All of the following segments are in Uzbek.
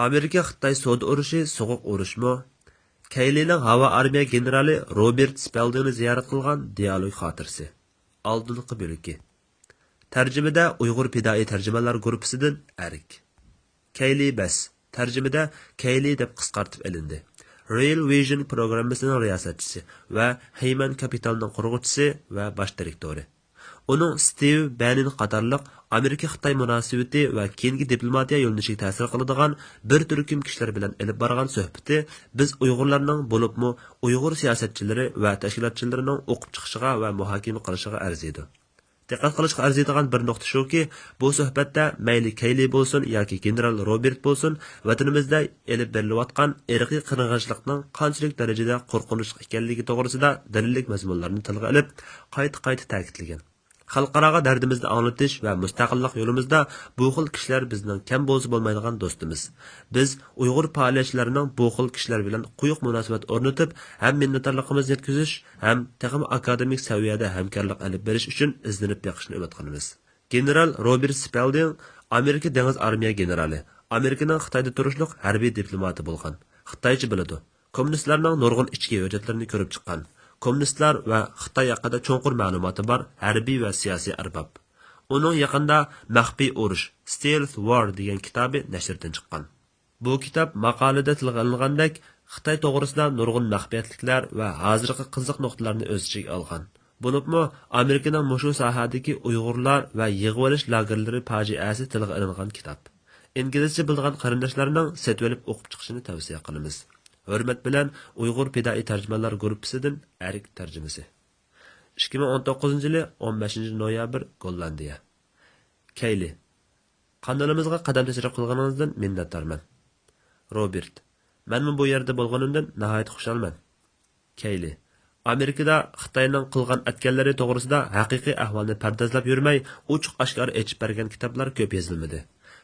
Amerika-Xitoy savdo urushi so'g'uq urushmi? Keylining havo armiya generali Robert Spaldingni ziyorat qilgan dialog xotirasi. Oldingi bo'liki. Tarjimada Uyg'ur pidoi tarjimonlar guruhidan Arik. Keyli bas. Tarjimada Keyli deb qisqartib olindi. Real Vision programmasining riyosatchisi va Heyman Capitalning qurg'uvchisi va bosh direktori. Uning Steve Bannon qatorliq Amerika-Xitoy munosabati va keyingi diplomatiya yo'nalishiga ta'sir qiladigan bir turkum kishilar bilan olib borgan suhbati biz Uyg'urlarning bo'libmi Uyg'ur siyosatchilari va tashkilotchilarining o'qib chiqishiga va muhokama qilishiga arziydi. Diqqat qilishga arziydigan bir nuqta shuki, bu suhbatda mayli Keyli bo'lsin yoki general Robert bo'lsin, vatanimizda elib berilayotgan irqiy qirg'inchilikning qanchalik darajada qo'rqinchli ekanligi to'g'risida dalillik mazmunlarni tilga olib, qayta ta'kidlagan. Xalqaro dardimizni anglatish va mustaqillik yo'limizda bu xil kishilar bizning kam bo'lsa bo'lmaydigan do'stimiz. Biz Uyg'ur faoliyatchilarining bu xil kishilar bilan quyuq munosabat o'rnatib, ham minnatdorligimizni yetkazish, ham texnik akademik saviyada hamkorlik olib berish uchun izlanib beqishni umid qilamiz. General Robert Spalding Amerika dengiz armiya generali, Amerikaning Xitoyda turishliq harbiy diplomati bo'lgan. Xitoycha biladi. Kommunistlarning nurg'un ichki hujjatlarini ko'rib chiqqan. Kommunistlar va Xitoy haqida cho'nqur ma'lumoti bor harbiy va siyosiy arbob. Uning yaqinda Maxfiy urush, Stealth War degan kitobi nashrdan chiqqan. Bu kitob maqolada tilga olingandek Xitoy to'g'risida nurg'un maxfiyatliklar va hozirgi qiziq nuqtalarni o'z ichiga olgan. Buningmi Amerikaning mushu sohadagi Uyg'urlar va yig'ilish lagerlari fojiasi tilga olingan kitob. İngilizce bildiğin qarindoshlarning setib olib o'qib chiqishini tavsiya qilamiz. Hürmet bilen Uyg'ur pidoi tarjimonlar guruhidan Arik tarjimasi. 2019 yili 15 noyabr Gollandiya. Keyli. Kanalimizga qadam tashrif qilganingizdan minnatdorman. Robert. Men bu yerda bo'lganimdan nihoyat xursandman. Keyli. Amerikada Xitoyning qilgan atganlari to'g'risida haqiqiy ahvolni pardozlab yurmay, ochiq-oshkor aytib bergan kitoblar ko'p yozilmadi.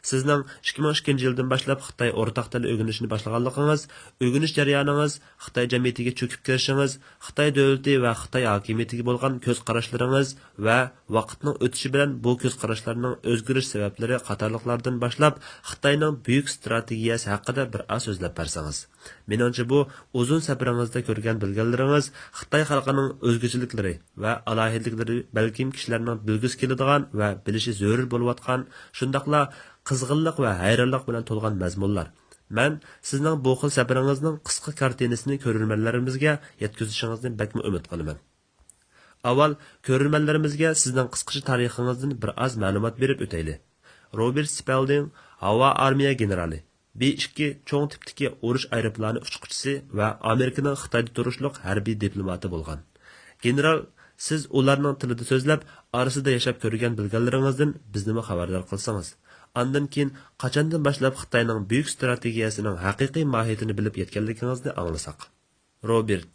Sizning 2002 yildan boshlab Xitoy o'rtaq til o'rganishni boshlaganligingiz, o'rganish jarayoningiz, Xitoy jamiyatiga cho'kib kirishingiz, Xitoy davlati va Xitoy hokimiyatiga bo'lgan ko'z qarashlaringiz va vaqtning o'tishi bilan bu ko'z qarashlarning o'zgarish sabablari qatorliqlardan boshlab Xitoyning buyuk strategiyasi haqida bir oz so'zlab bersangiz. Menimcha bu uzun safaringizda ko'rgan bilganlaringiz Xitoy xalqining o'zgachilikleri va alohidliklari balkim kishilarning bilgisi keladigan va bilishi zarur bo'layotgan shundaqla qizg'inlik va hayronlik bilan to'lgan mazmunlar. Men sizning bu xil safaringizning qisqa kartinasini ko'rurmanlarimizga yetkazishingizni bakmi umid qilaman. Avval ko'rurmanlarimizga sizning qisqacha tarixingizdan bir oz ma'lumot berib o'taylik. Robert Spalding havo armiya generali, B2 cho'ng tipdagi urush aeroplani uchquvchisi va Amerikaning Xitoyda turishliq harbiy diplomati bo'lgan. General, siz ularning tilida so'zlab, orasida yashab ko'rgan bilganlaringizdan bizni xabardor qilsangiz. Andan keyin qachondan boshlab Xitoyning buyuk strategiyasining haqiqiy mohiyatini bilib yetganligingizni anglasak. Robert.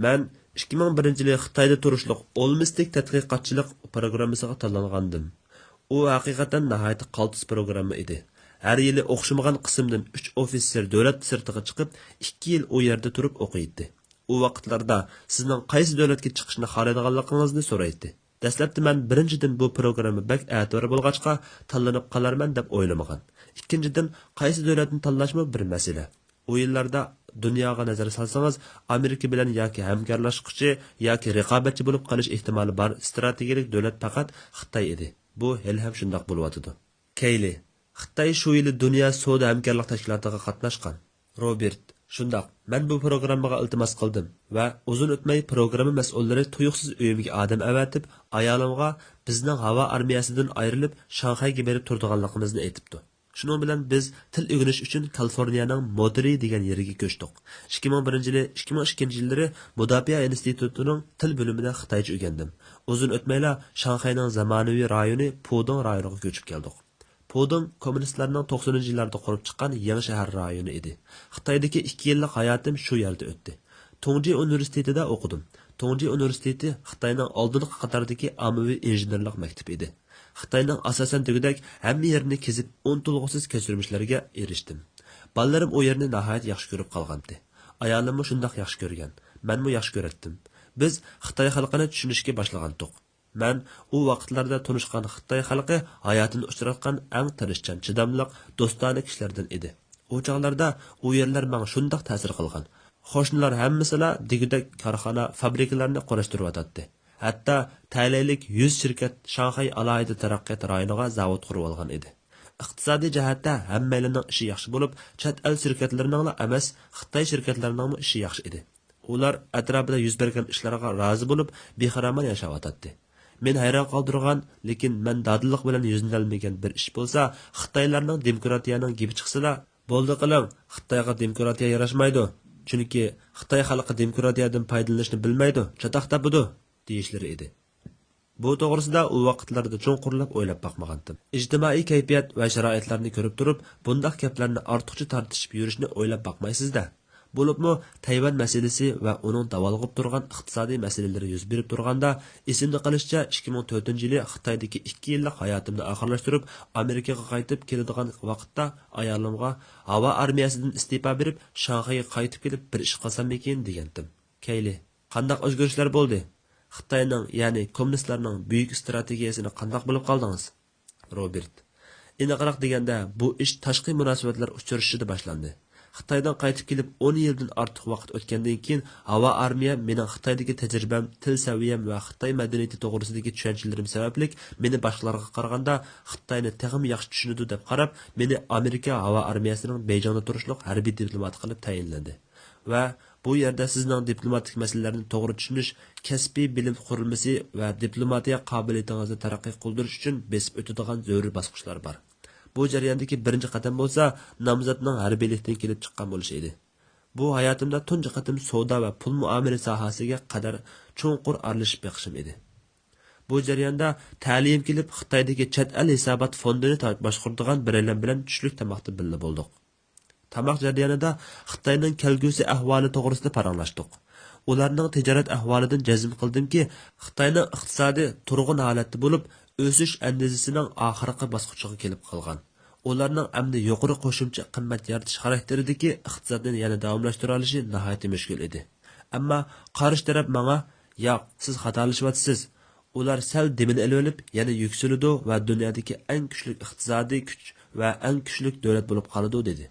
Men 2001 yili Xitoyda turishliq Olmistik tadqiqotchilik programmasiga tanlangandim. U haqiqatan nihoyat qaltis programma edi. Her yili o'xshamagan qismdan 3 ofitser davlat sirtiga chiqib, 2 yil u yerda turib o'qiydi. U vaqtlarda sizning qaysi davlatga chiqishni xohlaydiganligingizni so'raydi. Dastlabda men birinchidan bu programma bak e'tibor bo'lg'achqa tanlanib qolarman deb o'ylamagan. Ikkinchidan qaysi davlatni tanlashmi bir masala. O yillarda dunyoga nazar solsangiz, Amerika bilan yoki hamkorlashuvchi yoki raqobatchi bo'lib qolish ehtimoli bor strategik davlat faqat Xitoy edi. Bu hali ham shundoq bo'lyotdi. Keyli. Xitoy shu yili dunyo savdo hamkorlik tashkilotiga qatnashgan. Robert. Shundoq, men bu programmaga iltimos qildim va uzun o'tmay programma mas'ullari tuyuqsiz uyimga odam avatib, ayolimga bizning havo armiyasidan ayrilib Shanxayga berib turadiganligimizni aytibdi. Shuning bilan biz til o'rganish uchun Kaliforniyaning Moderi degan yeriga ko'chdik. 2001 yili, 2002 yillari Mudofaa institutining til bo'limida Xitoycha o'rgandim. Uzun o'tmayla Shanxayning zamonaviy rayoni Pudong rayoniga ko'chib keldik. Pudong kommunistlarning 90-yillarda qurib chiqqan yangi shahar rayoni edi. Xitoydagi 2 yillik hayotim shu yerda o'tdi. Tongji universitetida o'qidim. Tongji universiteti Xitoyning oldingi qatordagi ommaviy injenerlik maktabi edi. Xitoyning asosan tugidek hamma yerini kezib, unutilg'usiz kechirishlarga erishdim. Ballalarim o yerni nihoyat yaxshi ko'rib qolgandi. Ayolimni shundoq yaxshi ko'rgan. Menmi yaxshi ko'ratdim. Biz Xitoy xalqini tushunishga boshlagandik. Men u vaqtlarda tunishgan Xitoy xalqi hayotini uchratgan eng tirishchan, chidamliq, do'stona kishilardan edi. u chog'larda u yerlar menga shundoq ta'sir qilgan. Qo'shnilar hammasila digidek korxona, fabrikalarni qurishtiryotdi. Hatto taylaylik 100 shirkat Shanxay alohida taraqqiyot rayoniga zavod qurib olgan edi. Iqtisodiy jihatda hammalarning ishi yaxshi bo'lib, chet el shirkatlarining emas, Xitoy shirkatlarining ishi yaxshi edi. Ular atrofida yuz bergan ishlarga rozi bo'lib, bexaramon yashayotdi. Men hayron qoldirgan, lekin men dadillik bilan yuzinolmagan bir ish bo'lsa, Xitoylarning demokratiyaning gibi chiqsa, bo'ldi qiling, Xitoyga demokratiya yarashmaydi. Chunki Xitoy xalqi demokratiyadan foydalanishni bilmaydi, chatoq topadi, deyishlari edi. Bu to'g'risida u vaqtlarda cho'nqurlab o'ylab boqmagandim. Ijtimoiy kayfiyat va sharoitlarni ko'rib turib, bunday gaplarni ortiqcha tortishib yurishni o'ylab boqmaysizda. Bo'libmi Tayvan masalasi va uning davolg'ib turgan iqtisodiy masalalari yuz berib turganda, esimda qolishcha 2004-yili Xitoydagi 2 yillik hayotimni oxirlashtirib, Amerikaga qaytib keladigan vaqtda ayolimga havo armiyasidan iste'fo berib, Shanxayga qaytib kelib bir ish qilsam ekan degandim. Kayli, qanday o'zgarishlar bo'ldi? Xitoyning, ya'ni kommunistlarning buyuk strategiyasini qanday bilib qoldingiz? Robert. Aniqroq deganda, bu ish tashqi munosabatlar uchrashishida boshlandi. Xitoydan qaytib kelib 10 yildan ortiq vaqt o'tgandan keyin havo armiya mening Xitoydagi tajribam, til saviyam va Xitoy madaniyati to'g'risidagi tushunchalarim sababli meni boshqalarga qaraganda Xitoyni texim yaxshi tushunadi deb qarab, meni Amerika havo armiyasining Beyjingda turishliq harbiy diplomat qilib tayinladi. Va bu yerda sizning diplomatik masalalarni to'g'ri tushunish, kasbiy bilim qurilmasi va diplomatiya qobiliyatingizni taraqqiy qildirish uchun besib o'tadigan zarur bosqichlar bor. Bu jarayondagi birinchi qadam bo'lsa, nomzodning harbiylikdan kelib chiqqan bo'lishi edi. Bu hayotimda tunji qatim savdo va pul muomala sohasiga qadar cho'nqur aralashib beqishim edi. Bu jarayonda ta'lim kelib Xitoydagi chet el hisobot fondini boshqaradigan biraylar bilan tushlik tamoqda birga bo'ldik. Tamoq jarayonida Xitoyning kelgusi ahvoli to'g'risida paranglashdik. Ularning tijorat ahvolidan jazm qildimki, Xitoyning iqtisodiy turg'un holatda bo'lib, o'sish andizisining oxirgi bosqichiga kelib qolgan. Ularning amdi yuqori qo'shimcha qimmat yaratish xarakteridagi iqtisodni yana davomlashtira olishi nihoyatda mushkul edi. Ammo qarish taraf menga, "Yo'q, siz xatolashyapsiz. Ular sal demini olib, yana yuksaladi va dunyodagi eng kuchli iqtisodiy kuch va eng kuchli davlat bo'lib qoladi" dedi.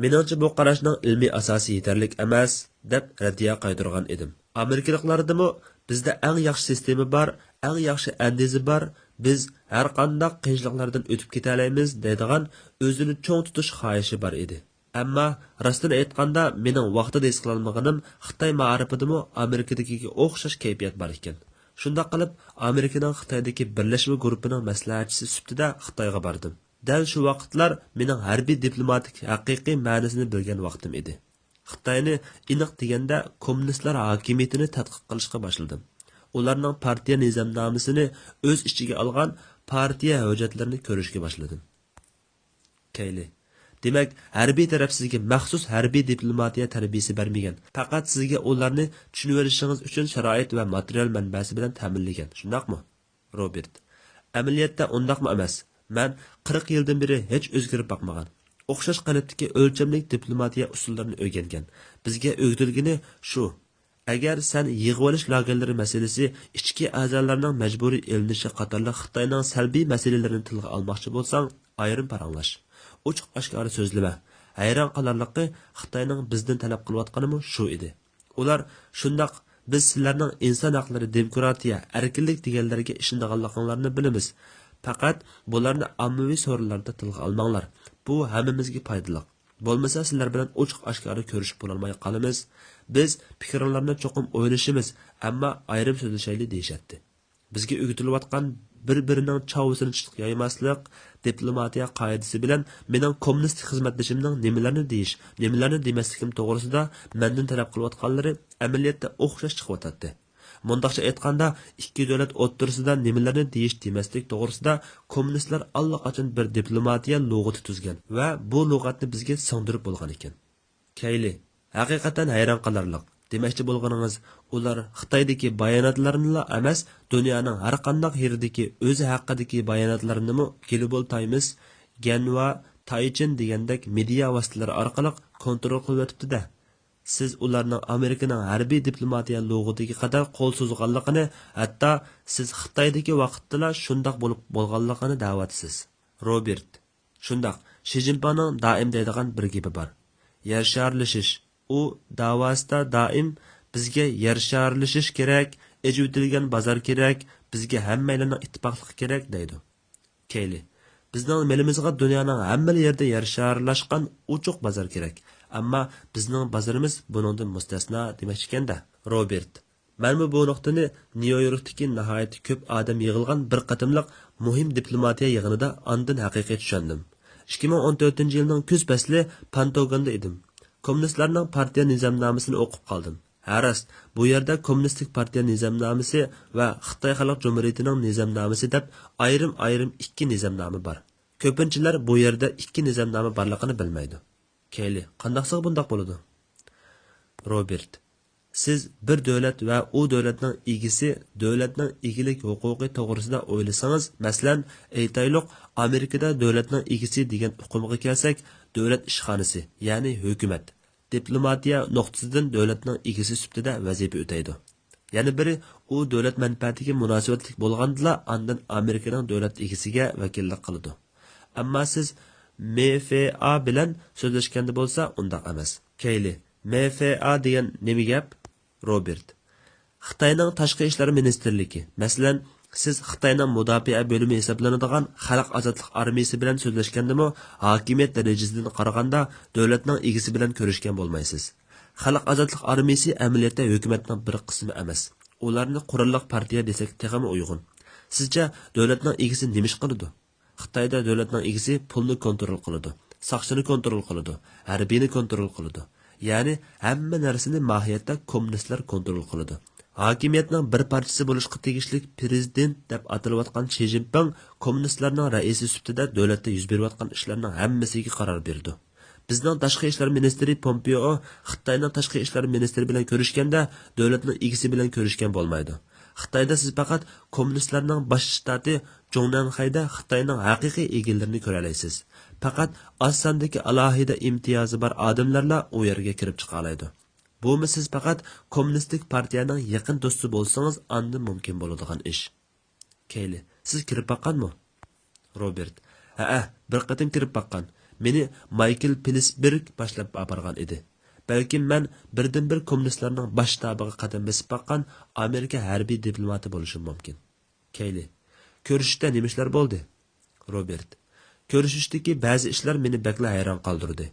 Meningcha bu qarashning ilmiy asosi yetarlik emas, deb raddiya qaytargan edim. Amerikaliklardimi bizda eng yaxshi sistema bor, eng yaxshi andizi bor, biz har qanday qiyinchiliklardan o'tib keta olamiz deydigan o'zini cho'ng tutish xohishi bor edi. Ammo rostini aytganda, mening vaqtida his qilolmaganim Xitoy ma'rifidimi Amerikadagiga o'xshash kayfiyat bor ekan. Shunda qilib, Amerikaning Xitoydagi birlashma guruhining maslahatchisi sifatida Xitoyga bordim. Dal shu vaqtlar mening harbiy diplomatik haqiqiy ma'nosini bilgan vaqtim edi. Xitoyni aniq deganda kommunistlar hokimiyatini tadqiq qilishga boshladim. Ularning partiya nizomnomasini o'z ichiga olgan partiya hujjatlarini ko'rishga boshladim. Kayli. Demak, harbiy taraf sizga maxsus harbiy diplomatiya tarbiyasi bermagan. Faqat sizga ularni tushunib olishingiz uchun sharoit va material manbasi bilan ta'minlagan. Shundaqmi? Robert. Amaliyotda undaqmi emas? Men 40 yildan beri hech o'zgarib boqmagan. O'xshash qalbdagi o'lchamlik diplomatiya usullarini o'rgangan. Bizga o'rgatilgani shu. Agar sen yig'ib olish lagerlari masalasi, ichki a'zolarning majburiy elinishi qatorli Xitoyning salbiy masalalarini tilga olmoqchi bo'lsang, ayrim paranglash. Ochiq oshkora so'zlama. Hayron qolarliqi Xitoyning bizdan talab qilayotganimi shu edi. Ular shundoq biz sizlarning inson haqlari, demokratiya, erkinlik deganlarga ishonganliklarini bilamiz. Faqat bularni ommaviy so'rovlarda tilga olmanglar. Bu hammamizga foydali. Bo'lmasa sizlar bilan ochiq oshkora ko'rishib bo'lolmay qolamiz. Biz fikrlarni cho'qim o'ylashimiz, ammo ayrim so'zlashayli deyishatdi. Bizga o'rgatilayotgan bir-birining chavusini chiqib yaymaslik diplomatiya qoidasi bilan mening kommunistik xizmatdashimning nimalarni deyish, nimalarni demasligim to'g'risida mendan talab qilayotganlari amaliyotda o'xshash chiqyotdi. Mundaqcha aytganda, ikki davlat o'rtasida nimalarni deyish demaslik to'g'risida kommunistlar allaqachon bir diplomatiya lug'ati tuzgan va bu lug'atni bizga singdirib bo'lgan ekan. Kayli, haqiqatan hayron qolarliq. Demoqchi bo'lganingiz, ular Xitoydagi bayonotlarni emas, dunyoning har qanday yeridagi o'zi haqidagi bayonotlarini Global Times, Genwa, Taichin degandek media vositalari orqali kontrol qilib o'tibdi-da. Siz ularning Amerikaning harbiy diplomatiya lug'atiga qadar qo'l suzganligini, hatto siz Xitoydagi vaqtda shundoq bo'lib bo'lganligini da'vatisiz. Robert. Shundoq, Shi Jinpingning doim deydigan bir gapi bor. Yer sharlashish. U davosida doim bizga yer sharlashish kerak, ejutilgan bozor kerak, bizga hammalarning ittifoqligi kerak deydi. Keyli. Bizning melimizga dunyoning hamma yerda yer sharlashgan uchuq bozor kerak. Ammo bizning bozorimiz buningdan mustasno demoqchi ekanda. Robert. Men bu nuqtani Nyu-Yorkdagi nihoyat ko'p odam yig'ilgan bir qatimliq muhim diplomatiya yig'inida ondan haqiqiy tushundim. 2014-yilning kuz fasli Pentagonda edim. Kommunistlarning partiya nizomnomasini o'qib qoldim. Harast, bu yerda kommunistik partiya nizomnomasi va Xitoy Xalq Jumhuriyatining nizomnomasi deb ayrim ikki nizomnoma bor. Ko'pinchilar bu yerda ikki nizomnoma borligini bilmaydi. Keyli, qandaqsiz bundoq bo'ladi? Robert, siz bir davlat va u davlatning egisi, davlatning egilik huquqi to'g'risida o'ylasangiz, masalan, aytaylik, Amerikada davlatning egisi degan uqumga kelsak, davlat ishxonasi, ya'ni hukumat, diplomatiya nuqtasidan davlatning egisi sifatida vazifa o'taydi. Yana biri u davlat manfaatiga munosabatlik bo'lgandala, ondan Amerikaning davlat egisiga vakillik qiladi. Ammo siz MFA bilan so'zlashganda bo'lsa, undaq emas. Keyli, MFA degan nima gap? Robert. Xitoyning tashqi ishlar ministerligi, masalan, siz Xitoyning mudofaa bo'limi hisoblanadigan xalq ozodlik armiyasi bilan so'zlashgandami, hokimiyat darajasidan qaraganda davlatning egisi bilan ko'rishgan bo'lmaysiz. Xalq ozodlik armiyasi amaliyotda hukumatning bir qismi emas. Ularni qurolliq partiya desak texmi uyg'un. Sizcha davlatning egisi nima ish qiladi? Xitoyda davlatning egisi pulni kontrol qiladi, soqchini kontrol qiladi, harbiyni kontrol qiladi. Ya'ni hamma narsani mohiyatda kommunistlar kontrol qiladi. Hokimiyatning bir parchasi bo'lishga tegishli prezident deb atalayotgan Shi Jinping kommunistlarning raisi sifatida davlatda yuz berayotgan ishlarning hammasiga qaror berdi. Bizning tashqi ishlar ministri Pompeo Xitoyning tashqi ishlar ministri bilan ko'rishganda davlatning egisi bilan ko'rishgan bo'lmaydi. Xitoyda siz faqat kommunistlarning bosh shtati Jongnanxayda Xitoyning haqiqiy egillarini ko'ra olasiz. Faqat oz sondagi alohida imtiyozi bor odamlarla u yerga kirib chiqa oladi. Bu siz faqat kommunistik partiyaning yaqin do'sti bo'lsangiz, andin mumkin bo'ladigan ish. Keyli, siz kirib baqqanmi? Robert. Bir qatim kirib baqqan. Meni Michael Pillsbury boshlab borgan edi. Balki men birdan-bir kommunistlarning bosh shtabiga qadam bosib baqqan Amerika harbiy diplomati bo'lishim mumkin. Keyli. Ko'rishishda nima ishlar bo'ldi? Robert. Ko'rishishdagi ba'zi ishlar meni bakla hayron qoldirdi.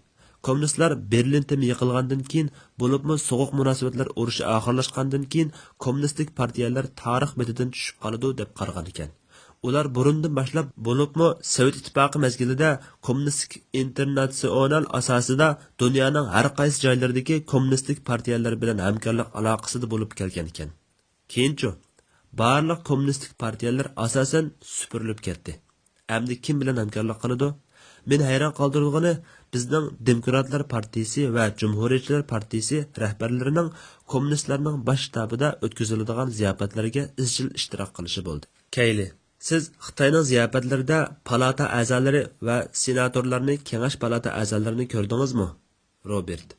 Kommunistlar Berlin timi yiqilgandan keyin, bo'libmi so'g'uq munosabatlar urushi oxirlashgandan keyin kommunistik partiyalar tarix betidan tushib qoladi deb qaragan ekan. Ular burundan boshlab bo'libmi Sovet ittifoqi mezgilida kommunistik internatsional asosida dunyoning har qaysi joylaridagi kommunistik partiyalar bilan hamkorlik aloqasida bo'lib kelgan ekan. Keyinchi barliq kommunistik partiyalar asosan supurilib ketdi. Endi kim bilan hamkorlik qiladi? Men hayron qoldirgani bizning Demokratlar partiyasi va Cumhuriyetchilar partiyasi rahbarlarining kommunistlarning bosh shtabida o'tkaziladigan ziyofatlarga izchil ishtirok qilishi bo'ldi. Keyli, siz Xitoyning ziyofatlarida palata a'zolari va senatorlarni, kengash palata a'zolarini ko'rdingizmi? Robert.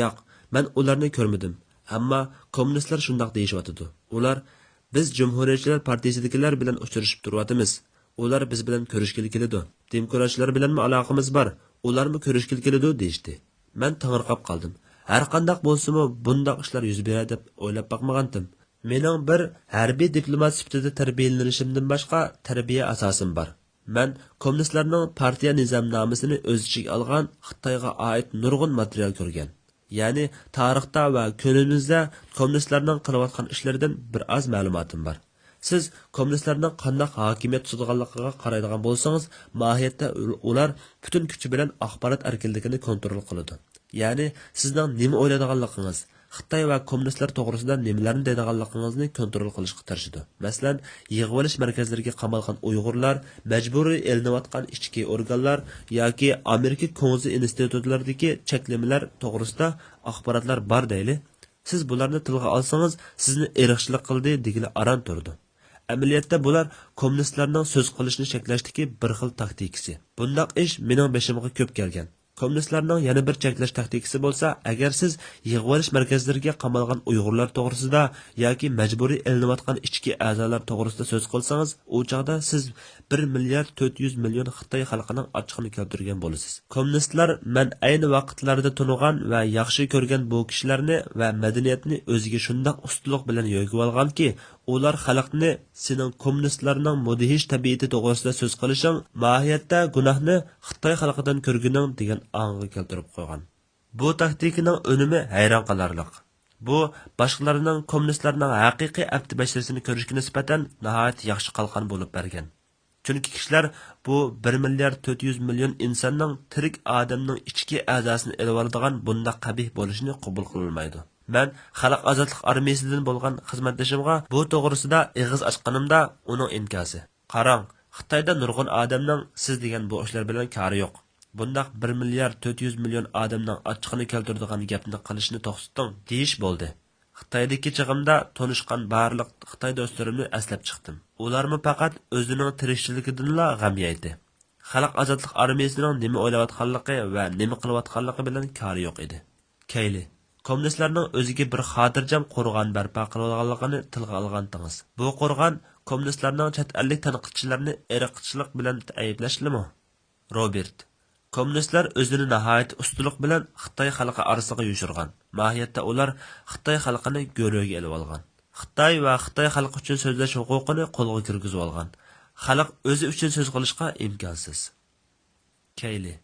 Yo'q, men ularni ko'rmadim. Ammo kommunistlar shundoq deyishyapti. Ular biz Cumhuriyetchilar partiyasidagilar bilan uchrashib turyapmiz. Ular biz bilan ko'rishgili keladi. Demokratchilar bilanmi aloqamiz bor? Ularmi ko'rishgili keladi deydi. Men tang'irqab qoldim. Har qanday bo'lsa-mu bunday ishlar yuz beradi deb o'ylab boqmagandim. Mening bir harbiy diplomat sifatida tarbiyalanishimdan boshqa tarbiya asosim bor. Men kommunistlarning partiya nizomnomasini o'z ichiga olgan Xitoyga oid nurg'un material ko'rgan. Ya'ni tarixda va kunimizda kommunistlarning qilayotgan ishlaridan bir oz ma'lumotim bor. Siz kommunistlarning qanday hokimiyat tutganligiga qaraydigan bo'lsangiz, mohiyatda ular butun kuchi bilan axborot erkinligini kontrol qiladi. Ya'ni sizning nima o'ylaydiganligingiz, Xitoy va kommunistlar to'g'risida nimalarni deydiganligingizni kontrol qilishga tirishadi. Masalan, yig'ib olish markazlariga qamalgan Uyg'urlar, majburiy elinayotgan ichki organlar yoki Amerika Konzi institutlaridagi cheklamalar to'g'risida axborotlar bor deyli. Siz bularni tilga olsangiz, sizni irqchilik qildi degili aran turdi. Amaliyotda bular kommunistlarning so'z qilishni cheklashdagi bir xil taktikasi. Bundaq ish mening beshimga ko'p kelgan. Kommunistlarning yana bir cheklash taktikasi bo'lsa, agar siz yig'ilish markazlariga qamalgan Uyg'urlar to'g'risida yoki majburiy ilinayotgan ichki a'zolar to'g'risida so'z qilsangiz, u chaqda siz 1 milliard 400 million Xitoy xalqining ochqini keltirgan bo'lasiz. Kommunistlar men ayni vaqtlarda tunigan va yaxshi ko'rgan bu kishilarni va madaniyatni o'ziga shundoq ustuliq bilan yo'g'ib olganki, ular xalqni sening kommunistlarning mudhish tabiati to'g'risida so'z qilishing mohiyatda gunohni Xitoy xalqidan ko'rguning degan аңғы keltirib qo'ygan. Bu taktikaning unumi hayron qolarliq. Bu boshqalarning kommunistlarning haqiqiy abdi basharasini ko'rishga nisbatan nihoyat yaxshi qalqon bo'lib bergan. Chunki kishilar bu 1 milliard 400 million insonning tirik odamning ichki a'zosini elib oladigan bunda qabih bo'lishini qabul qilolmaydi. Men Xalq ozodlik armiyasidan bo'lgan xizmatdoshimga bu to'g'risida og'iz ochganimda uning inkosi. Qarang, Xitoyda nurg'un odamning siz degan bu ishlar bilan kari yo'q. Bundaq 1 milliard 400 million odamning ochqini keltiradigan gapni qilishni to'xtating deyish bo'ldi. Xitoydagi chig'imda tonishgan barliq Xitoy do'stlarimni eslab chiqdim. Ularmi faqat o'zining tirikchiligidanla g'am yeydi. Xalq ozodlik armiyasining nima o'ylayotganligi va nima qilayotganligi bilan kari yo'q edi. Keyli kommunistlarning o'ziga bir xotirjam qo'rg'on barpo qilganligini tilga olgandingiz. Bu qo'rg'on kommunistlarning chet ellik tanqidchilarni irqchilik bilan ayblashmi? Robert Kommunistlar o'zini nihoyat ustuliq bilan Xitoy xalqi orasiga yushirgan. Mohiyatda ular Xitoy xalqini go'ro'ga elib olgan. Xitoy va Xitoy xalqi uchun so'zlash huquqini qo'lga kirgizib olgan. Xalq o'zi uchun so'z qilishga imkonsiz. Keyli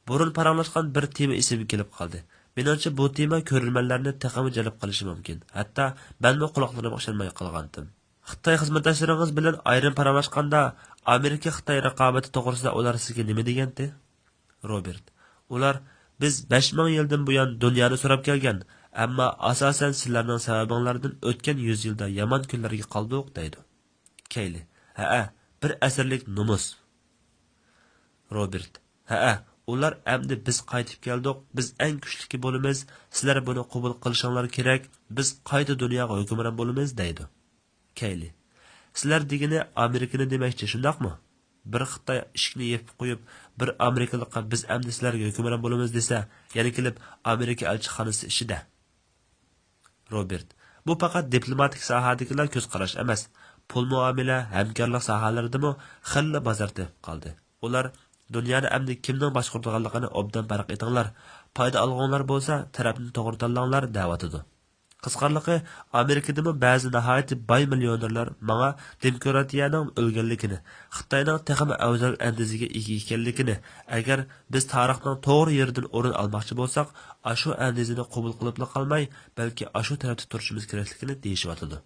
burun paranglashgan bir tema esimga kelib qoldi. Menimcha bu tema ko'rilmanlarni texmi jalb qilishi mumkin. Hatto menmi quloqlarimga ishonmay qolgandim. Xitoy xizmatdoshlaringiz bilan ayrim paranglashganda Amerika Xitoy raqobati to'g'risida ular sizga nima degandi? Robert ular biz 5000 yildan buyon dunyoni so'rab kelgan, ammo asosan sizlarning sababinglardan o'tgan 100 yilda yomon kunlarga qoldik deydi. Keyli bir asrlik numus. Robert ular endi biz qaytib keldik, biz eng kuchli bo'lamiz, sizlar buni qabul qilishinglar kerak, biz qayta dunyoga hukmron bo'lamiz deydi. Keyli sizlar degani Amerikani demoqchi, shundaqmi? Bir Xitoy ishni yepib qo'yib, bir Amerikalikqa biz endi sizlarga hukmron bo'lamiz desa, yana kelib Amerika elchixonasi ishida. Robert bu faqat diplomatik sohadagilar ko'z qarash emas, pul muomala, hamkorlik sohalaridami xilla bozor tepib qoldi. Ular dunyoni endi kimning boshqaradiganligini obdan farq etinglar, foyda olganlar bo'lsa, tarafni to'g'ri tanlanglar da'vatidir. Qisqarligi Amerikadami ba'zi nihoyat boy millionerlar menga demokratiyaning o'lganligini, Xitoyning texmi afzal andiziga ega ekanligini, agar biz tarixning to'g'ri yeridan o'rin olmoqchi bo'lsak, ashu andizini qabul qilib qolmay, balki ashu tarafda turishimiz kerakligini deyishyotdi.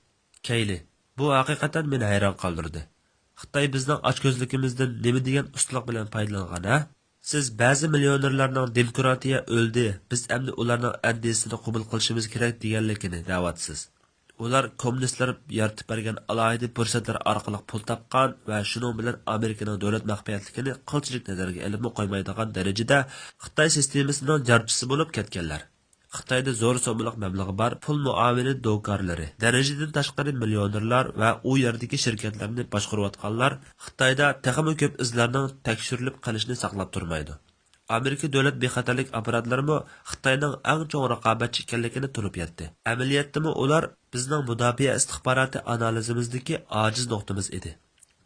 Keyli bu haqiqatan meni hayron qoldirdi. Xitoy bizning ochko'zligimizdan nima degan ustuliq bilan foydalangan, ha? Siz ba'zi millionerlarning demokratiya o'ldi, biz endi ularning andisini qabul qilishimiz kerak deganligini da'vatsiz. Ular kommunistlar yaratib bergan alohida fursatlar orqali pul topgan va shuning bilan Amerikaning davlat maxfiyatligini qilchilik nazarga ilib qo'ymaydigan darajada Xitoy sistemasining jarchisi bo'lib ketganlar. Xitoyda zo'r so'mliq mablag'i bor pul muomala do'konlari, darajadan tashqari millionerlar va u yerdagi shirkatlarni boshqarayotganlar Xitoyda texmi ko'p izlarning tekshirilib qolishini saqlab turmaydi. Amerika davlat bexatarlik apparatlarimi Xitoyning eng chong raqobatchi ekanligini turib yetdi. Amaliyotda ular bizning mudofaa istixboroti analizimizdagi ojiz nuqtamiz edi.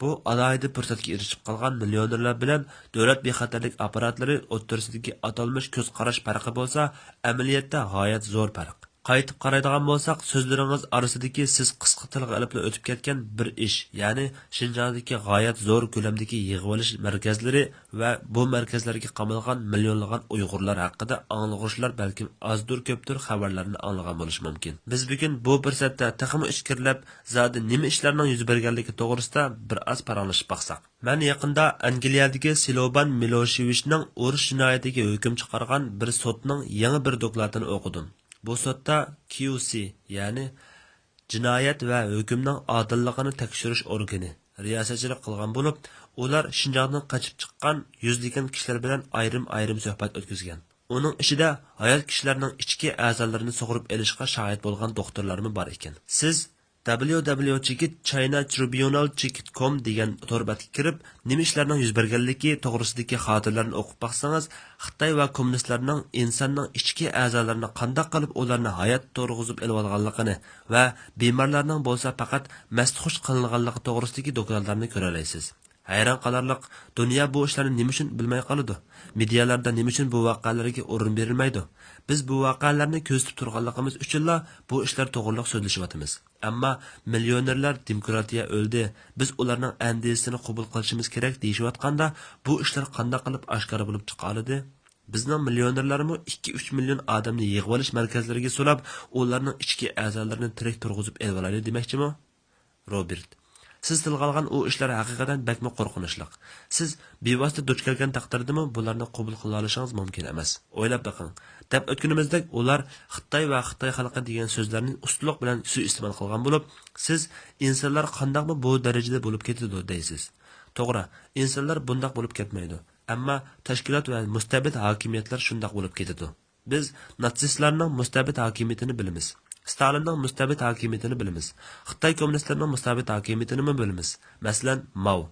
Bu alohida fursatga erishib qolgan millionerlar bilan davlat bexatarlik apparatlari o'rtasidagi atalmish ko'z qarash farqi bo'lsa, amaliyotda g'oyat zo'r farq. Qaytib qaraydigan bo'lsak, so'zlaringiz orasidagi siz qisqa tilga olib o'tib ketgan bir ish, ya'ni Shinjongdagi g'oyat zo'r ko'lamdagi yig'ilish markazlari va bu markazlarga qamalgan millionlagan Uyg'urlar haqida anglaguchilar balkim ozdur ko'pdir xabarlarni anglagan bo'lishi mumkin. Biz bugun bu fursatda taxmi ishkirlab, zodi nima ishlarning yuz berganligi to'g'risida bir oz paranglashib baqsaq. Men yaqinda Angliyadagi Slobodan Miloshevicning urush jinoyatiga hukm chiqargan bir sudning yangi bir dokladini o'qidim. Bu sudda QC, ya'ni jinoyat va hukmning odilligini tekshirish organi riyosatchilik qilgan bo'lib, ular Shinjongdan qochib chiqqan yuzlagan kishilar bilan ayrim suhbat o'tkazgan. Uning ichida hayot kishilarning ichki a'zolarini sug'urib olishga shohid bo'lgan doktorlarmi bor ekan. Siz www.chinatribunal.com degan torbatga kirib, nima ishlarning yuz berganligi to'g'risidagi xotirlarni o'qib baqsangiz, Xitoy va kommunistlarning insonning ichki a'zolarini qanday qilib ularni hayot to'rg'izib elib olganligini va bemorlarning bo'lsa faqat mastxush qilinganligi to'g'risidagi dokladlarni ko'ra olasiz. Hayron qolarliq, dunyo bu ishlarni nima uchun bilmay qoladi? Medialarda nima uchun bu voqealarga o'rin berilmaydi? Biz bu voqealarni ko'zitib turganligimiz uchunla bu ishlar to'g'riliq so'zlashyapmiz. Ammo millionerlar demokratiya o'ldi. Biz ularning andisini qabul qilishimiz kerak deyishayotganda, bu ishlar qanday qilib oshkora bo'lib chiqa oladi? Bizning millionerlarmi 2-3 million odamni yig'ib olish markazlariga so'lab, ularning ichki a'zolarini tirik turg'izib elib oladi demoqchimi? Robert, siz tilga olgan u ishlar haqiqatan bakmi qo'rqinchli. Siz bevosita duch kelgan taqdirdami bularni qabul qila olishingiz mumkin emas. O'ylab boqing. Deb o'tganimizdek ular Xitoy va Xitoy xalqi degan so'zlarni ustunlik bilan suiiste'mol qilgan bo'lib, siz insonlar qandaqmi bu darajada bo'lib ketadi deysiz. To'g'ri, insonlar bundoq bo'lib ketmaydi. Ammo tashkilot va mustabid hokimiyatlar shundoq bo'lib ketadi. Biz natsistlarning mustabid hokimiyatini bilamiz. Stalinning mustabid hokimiyatini bilamiz. Xitoy kommunistlarining mustabid hokimiyatini bilamiz. Masalan, Mao.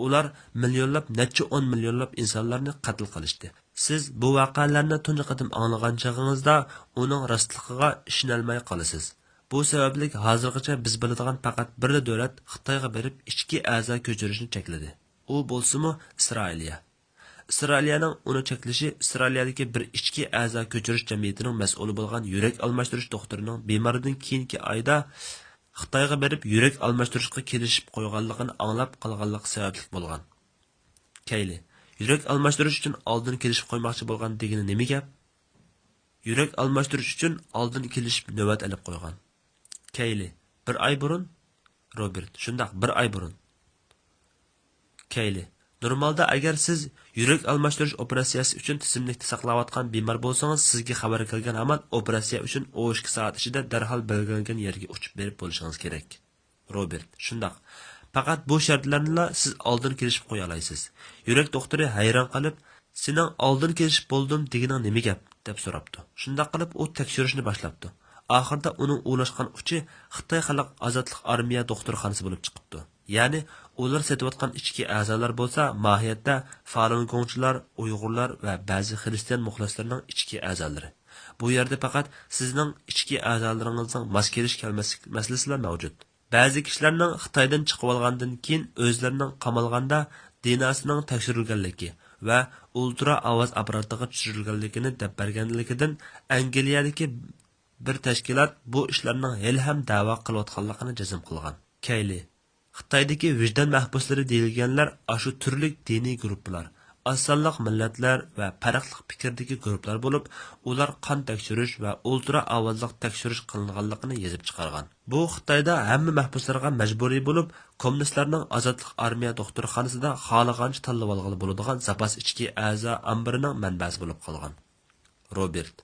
Ular millionlab, necha 10 millionlab insonlarni qatl qilishdi. Siz bu voqealarni tunji qatim anglagan chog'ingizda uning rostligiga ishonolmay qolasiz. Bu sababli hozirgacha biz biladigan faqat bir davlat Xitoyga berib ichki a'zo ko'chirishni chekladi. U bo'lsa-mu Isroiliya. Isroiliyaning uni cheklashi Isroiliyadagi bir ichki a'zo ko'chirish jamiyatining mas'uli bo'lgan yurak almashtirish doktorining bemoridan keyingi oyda Xitoyga berib yurak almashtirishga kelishib qo'yganligini anglab qolganligi sababli bo'lgan. Keyli, yurak almashtirish uchun oldin kelishib qo'ymoqchi bo'lgan degani nima gap? Yurak almashtirish uchun oldin kelishib navbat olib qo'ygan. Keyli, bir oy burun? Robert, shundaq bir oy burun. Keyli, normalda agar siz yurak almashtirish operatsiyasi uchun tizimlikda saqlayotgan bemor bo'lsangiz, sizga xabar kelgan hamon operatsiya uchun 12 soat ichida darhol belgilangan yerga uchib berib bo'lishingiz kerak. Robert, shundaq. Faqat bu shartlarni siz oldin kelishib qo'ya olasiz. Yurak doktori hayron qolib, "Sening oldin kelishib bo'ldim deganing nima gap?" deb so'rabdi. Shundaq qilib u tekshirishni boshlabdi. Oxirida uning ulashgan uchi Xitoy xalq ozodlik armiya doktorxonasi bo'lib chiqibdi. Ya'ni ular setayotgan ichki a'zolar bo'lsa, mohiyatda Falun Gongchilar, Uyg'urlar va ba'zi xristian muxlislarning ichki a'zolari. Bu yerda faqat sizning ichki a'zolaringizning mos kelish kelmaslik masalasilar mavjud. Ba'zi kishilarning Xitoydan chiqib olgandan keyin o'zlarining qamalganda dinasining tekshirilganligi va ultra ovoz apparatiga tushirilganligini deb berganligidan Angliyadagi bir tashkilot bu ishlarning hali ham da'vo qilayotganligini jazm qilgan. Keyli, Xitoydagi vijdon mahbuslari deyilganlar ashu turli diniy guruhlar, asonliq millatlar va farqli fikrdagi guruhlar bo'lib, ular qon tekshirish va ultra ovozliq tekshirish qilinganligini yozib chiqargan. Bu Xitoyda hamma mahbuslarga majburiy bo'lib, kommunistlarning ozodlik armiya doktorxonasida xohlagancha tanlab olg'ili bo'ladigan zapas ichki a'zo ambirining manbasi bo'lib qolgan. Robert,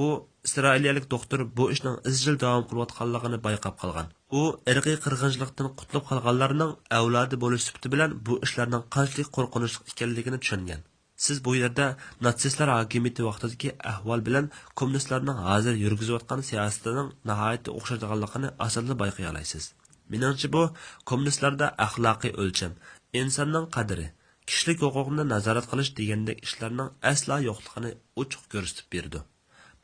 u Isroiliyalik doktor bu ishning izchil davom qilayotganligini bayqab qolgan. U irqiy qirg'inchilikdan qutulib qolganlarning avlodi bo'lish sifati bilan bu ishlarning qanchalik qo'rqinchli ekanligini tushungan. Siz bu yerda natsistlar hokimiyati vaqtidagi ahvol bilan kommunistlarning hozir yurgizayotgan siyosatining nihoyatda o'xshaydiganligini aslida bayqay olasiz. Meningcha bu kommunistlarda axloqiy o'lcham, insonning qadri, kishilik huquqini nazorat qilish degandek ishlarning aslo yo'qligini ochiq ko'rsatib berdi.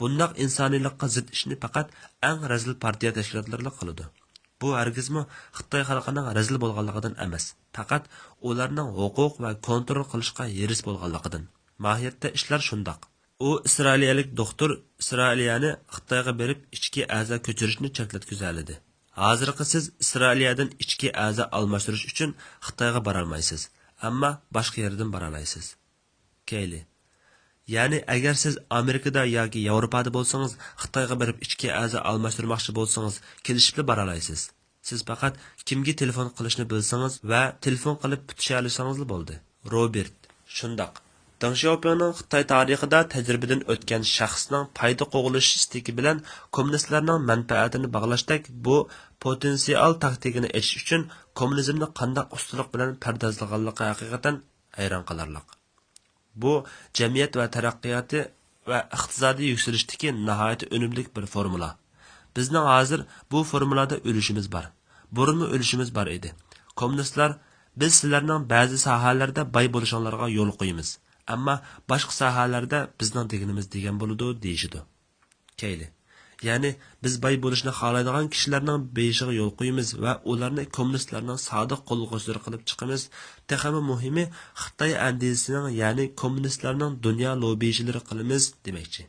Bundoq insoniylikqa zid ishni faqat eng razil partiya tashkilotlari qiladi. Bu hargizmi Xitoy xalqining razil bo'lganligidan emas, faqat ularning huquq va kontrol qilishga yeris bo'lganligidan. Mohiyatda ishlar shundoq. U Isroiliyalik doktor Isroiliyani Xitoyga berib ichki a'zo ko'chirishni cheklatkizadi. Hozirgi siz Isroiliyadan ichki a'zo almashtirish uchun Xitoyga bora olmaysiz, ammo boshqa yerdan bora olasiz. Keyli, ya'ni agar siz Amerikada yoki Yevropada bo'lsangiz, Xitoyga berib ichki a'zo almashtirmoqchi bo'lsangiz, kelishibli bora olasiz. Siz faqat kimga telefon qilishni bilsangiz va telefon qilib putisha olsangiz bo'ldi. Robert, shundoq. Deng Xiaopingning Xitoy tarixida tajribadan o'tgan shaxsning foyda qo'g'ilish istagi bilan kommunistlarning manfaatini bog'lashdek, bu potensial taktikani achish uchun kommunizmni qanday ustunlik bilan pardozlaganligi haqiqatan hayron qolarliq. Bu jamiyat va taraqqiyoti va iqtisodiy yukselishdagi nihoyat unumli bir formula. Bizning hozir bu formulada o'lishimiz bor. Burunmi o'lishimiz bor edi. Kommunistlar biz sizlarning ba'zi sohalarda boy bo'lishinglarga yo'l qo'yamiz, ammo boshqa sohalarda bizning deganimiz degan bo'ladi deyishidi. Keyli. Ya'ni biz boy bo'lishni xohlaydigan kishilarning beyishiga yo'l qo'yamiz va ularni kommunistlarning sodiq qo'lg'usilari qilib chiqamiz. Texmi muhimi Xitoy andisining, ya'ni kommunistlarning dunyo lobbiychilari qilamiz demoqchi.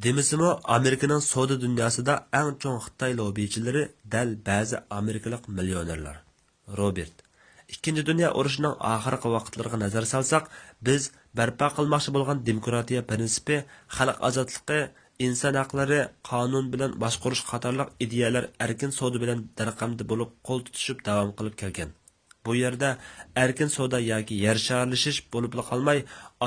Demisimi Amerikaning savdo dunyosida eng chong Xitoy lobbiychilari dal ba'zi amerikalik millionerlar. Robert. Ikkinchi dunyo urushining oxirgi vaqtlariga nazar solsak, biz barpo qilmoqchi bo'lgan demokratiya prinsipi, xalq ozodligi, inson haqlari, qonun bilan boshqarish qatorliq ideyalar erkin savdo bilan darqamda bo'lib qo'l tutishib davom qilib kelgan. Bu yerda erkin savdo yoki yer sharlishish bo'lib qolmay,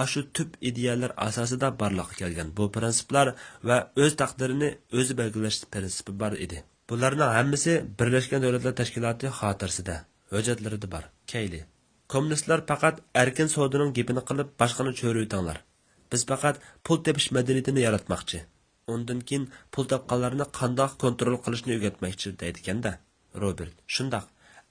ashu tub ideyalar asosida barliqqa kelgan. Bu prinsiplar va o'z taqdirini o'zi belgilash prinsipi bor edi. Bularning hammasi Birlashgan Davlatlar Tashkiloti xotirasida, hujjatlarida bor. Keyli. Kommunistlar faqat erkin savdoning gapini qilib, boshqani cho'riytinglar. Biz faqat pul tepish madaniyatini yaratmoqchi. Undan keyin pul topganlarni qanday kontrol qilishni o'rgatmoqchi deydi-kanda. Robert. Shundaq.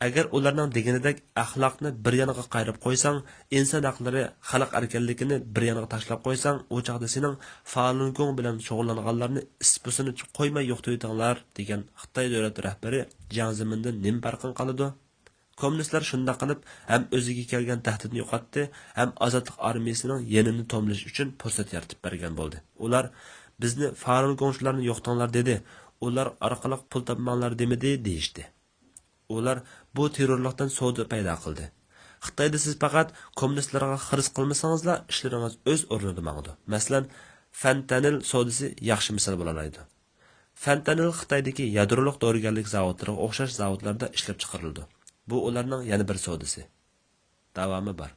Agar ularning deganidek axloqni bir yoniga qayrib qo'ysang, inson haqlari, xalq erkinligini bir yoniga tashlab qo'ysang, u chaqda sening Falun Gong bilan shug'ullanganlarni ispusini qo'ymay yo'qotinglar degan Xitoy davlat rahbari Jiang Zemindan nim farqin qiladi? Kommunistlar shunda qilib ham o'ziga kelgan tahdidni yo'qotdi, ham ozodlik armiyasining yenini tomlash uchun fursat yaratib bergan bo'ldi. Ular bizni Falun Gongchilarni yo'qtinglar dedi. Ular orqali pul topmanglar demidi deyishdi. Ular bu terrorlikdan savdo paydo qildi. Xitoyda siz faqat kommunistlarga xiris qilmasangizlar, ishlaringiz o'z o'rnida mangdi. Masalan, fentanil savdosi yaxshi misol bo'lalaydi. Fentanil Xitoydagi yadrolik dorigarlik zavodlariga o'xshash zavodlarda ishlab chiqarildi. Bu ularning yana bir savdosi. Davomi bor.